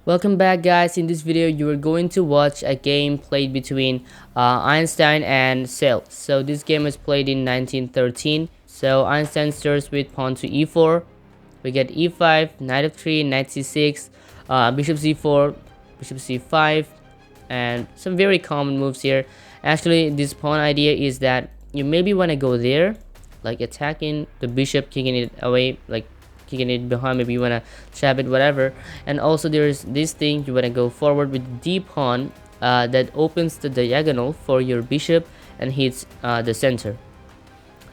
Welcome back, guys. In this video you are going to watch a game played between Einstein and Sale. So this game was played in 1913. So Einstein starts with pawn to e4. We get e5, knight f3, knight c6, bishop c4, bishop c5, and some very common moves here. Actually, this pawn idea is that you maybe want to go there, like attacking the bishop, kicking it away, like kicking it behind. Maybe you want to trap it, whatever. And also there's this thing, you want to go forward with the d pawn that opens the diagonal for your bishop and hits the center.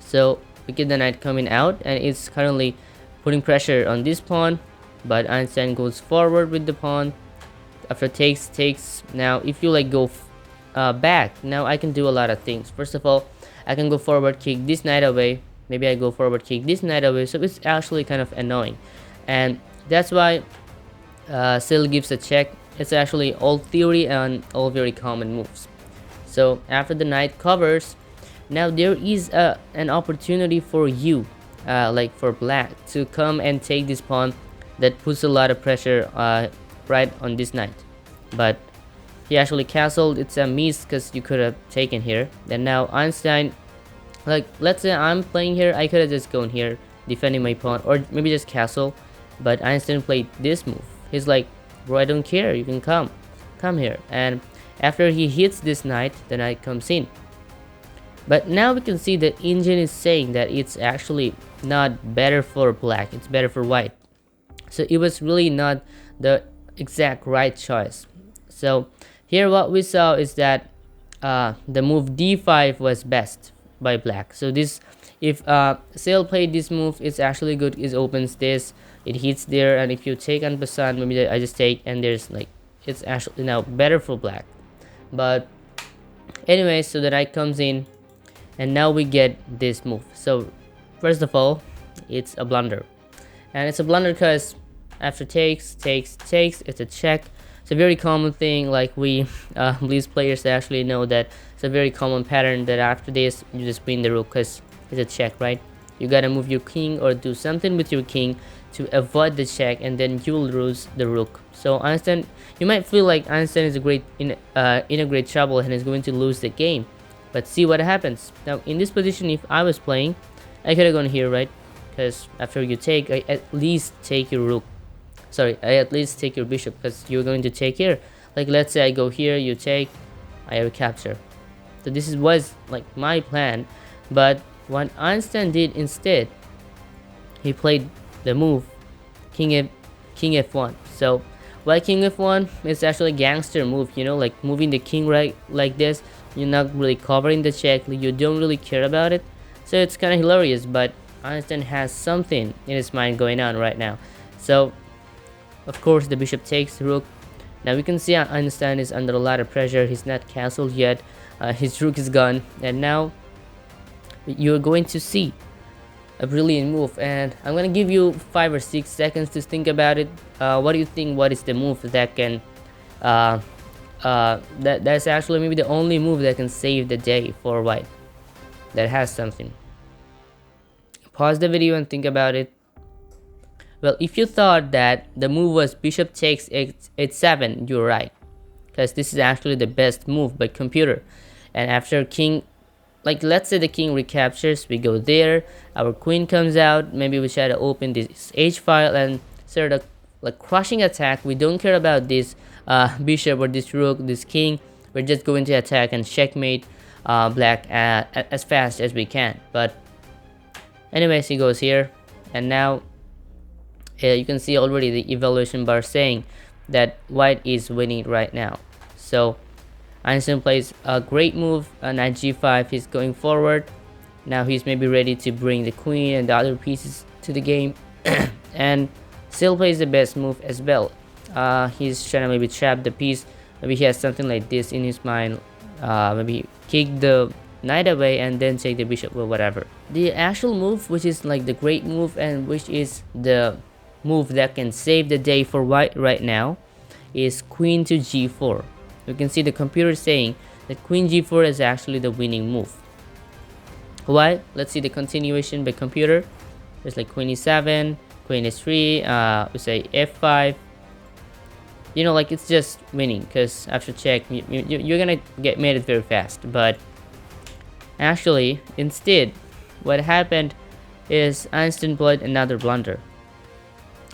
So we get the knight coming out, and it's currently putting pressure on this pawn, but Einstein goes forward with the pawn. After takes. Now if you like go back, now I can do a lot of things. First of all, I can go forward, kick this knight away. Maybe I go forward, kick this knight away. So it's actually kind of annoying, and that's why Sil gives a check. It's actually all theory and all very common moves. So after the knight covers, now there is an opportunity for you, like for black, to come and take this pawn that puts a lot of pressure right on this knight. But he actually castled. It's a miss because you could have taken here. Then now Einstein, like let's say I'm playing here, I could have just gone here defending my pawn, or maybe just castle, but Einstein played this move. He's like, bro, I don't care, you can come here. And after he hits this knight, the knight comes in. But now we can see the engine is saying that it's actually not better for black, it's better for white. So it was really not the exact right choice. So here what we saw is that the move d5 was best by black. So this, if Sale played this move, it's actually good. It opens this, it hits there, and if you take en passant, maybe I just take, and there's like, it's actually now better for black. But anyway, so the knight comes in, and now we get this move. So first of all, it's a blunder, and it's a blunder because after takes, it's a check. It's a very common thing, like we blitz players actually know that it's a very common pattern that after this you just win the rook because it's a check, right? You gotta move your king or do something with your king to avoid the check, and then you will lose the rook. So Einstein, you might feel like Einstein is in a great trouble and is going to lose the game, but see what happens. Now in this position, if I was playing, I could have gone here, right? Because after you take, I at least take your rook. Sorry, I at least take your bishop, because you're going to take here. Like let's say I go here, you take, I recapture. So this was like my plan. But what Einstein did instead, he played the move king f1. So why king f1? It's actually a gangster move, you know, like moving the king right like this. You're not really covering the check, you don't really care about it. So it's kind of hilarious, but Einstein has something in his mind going on right now. So of course the bishop takes the rook. Now we can see Einstein is under a lot of pressure. He's not castled yet, his rook is gone, and now you're going to see a brilliant move, and I'm gonna give you 5 or 6 seconds to think about it. What do you think? What is the move that can that's actually maybe the only move that can save the day for white, that has something? Pause the video and think about it. Well, if you thought that the move was bishop takes h7, you're right, because this is actually the best move by computer. And after king, like let's say the king recaptures, we go there, our queen comes out, maybe we try to open this h file and start a like crushing attack. We don't care about this bishop or this rook, this king. We're just going to attack and checkmate black as fast as we can. But anyways, he goes here, and now you can see already the evaluation bar saying that white is winning right now. So Einstein plays a great move, knight g5. He's going forward. Now he's maybe ready to bring the queen and the other pieces to the game. And still plays the best move as well. He's trying to maybe trap the piece. Maybe he has something like this in his mind. Maybe kick the knight away and then take the bishop or whatever. The actual move, which is like the great move and which is the move that can save the day for white right now, is queen to g4. You can see the computer saying that queen g4 is actually the winning move. Why? Let's see the continuation by computer. There's like queen e7, queen s3, we say f5, you know, like it's just winning, because after check you're gonna get mated very fast. But actually, instead, what happened is Einstein played another blunder.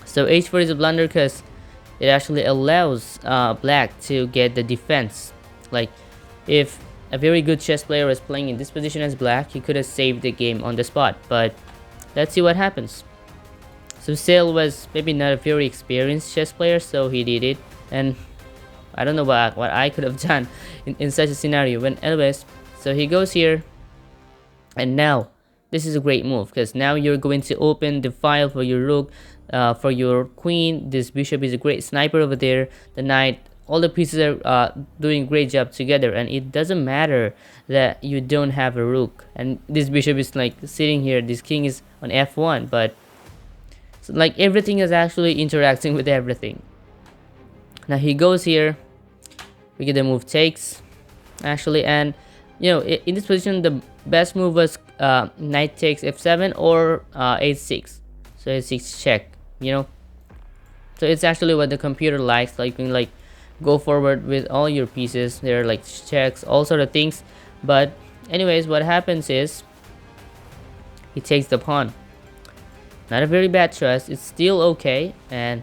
So h4 is a blunder because it actually allows black to get the defense. Like, if a very good chess player was playing in this position as black, he could have saved the game on the spot. But let's see what happens. So Sale was maybe not a very experienced chess player, so he did it. And I don't know what I could have done in such a scenario. When anyways, so he goes here, and now this is a great move, because now you're going to open the file for your rook, for your queen. This bishop is a great sniper over there. The knight, all the pieces are doing a great job together, and it doesn't matter that you don't have a rook, and this bishop is like sitting here, this king is on f1, but so like everything is actually interacting with everything. Now he goes here, we get the move takes actually, and you know, in this position the best move was knight takes f7 or h6. So h6 check, you know. So it's actually what the computer likes. Like you can like go forward with all your pieces. There are like checks, all sort of things. But anyways, what happens is he takes the pawn. Not a very bad choice. It's still okay. And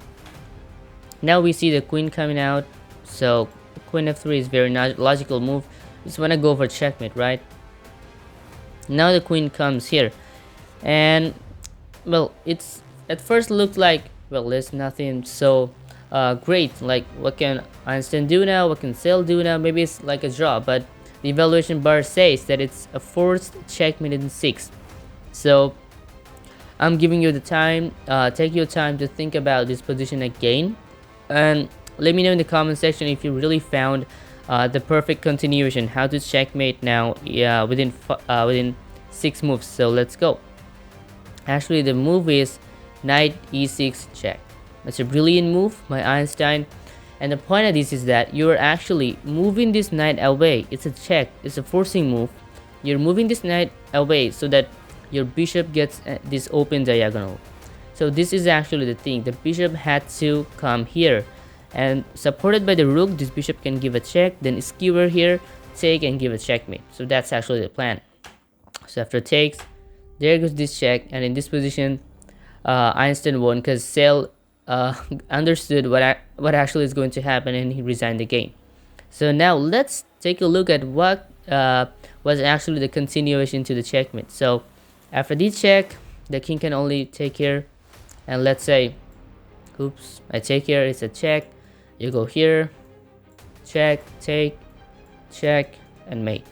now we see the queen coming out. So queen f3 is very logical move. Just want to go for checkmate, right? Now the queen comes here, and well, it's at first looked like, well, there's nothing so great. Like, what can Einstein do now? What can Sale do now? Maybe it's like a draw, but the evaluation bar says that it's a forced checkmate in 6. So I'm giving you the time. Take your time to think about this position again, and let me know in the comment section if you really found the perfect continuation, how to checkmate now within 6 moves. So let's go. Actually, the move is knight e6 check. That's a brilliant move by Einstein, and the point of this is that you're actually moving this knight away. It's a check, it's a forcing move. You're moving this knight away so that your bishop gets this open diagonal. So this is actually the thing. The bishop had to come here, and supported by the rook, this bishop can give a check, then skewer here, take, and give a checkmate. So that's actually the plan. So after takes, there goes this check, and in this position Einstein won because Sale understood what actually is going to happen, and he resigned the game. So now let's take a look at what was actually the continuation to the checkmate. So after this check, the king can only take here, and let's say, oops, I take here, it's a check. You go here, check, take, check, and mate.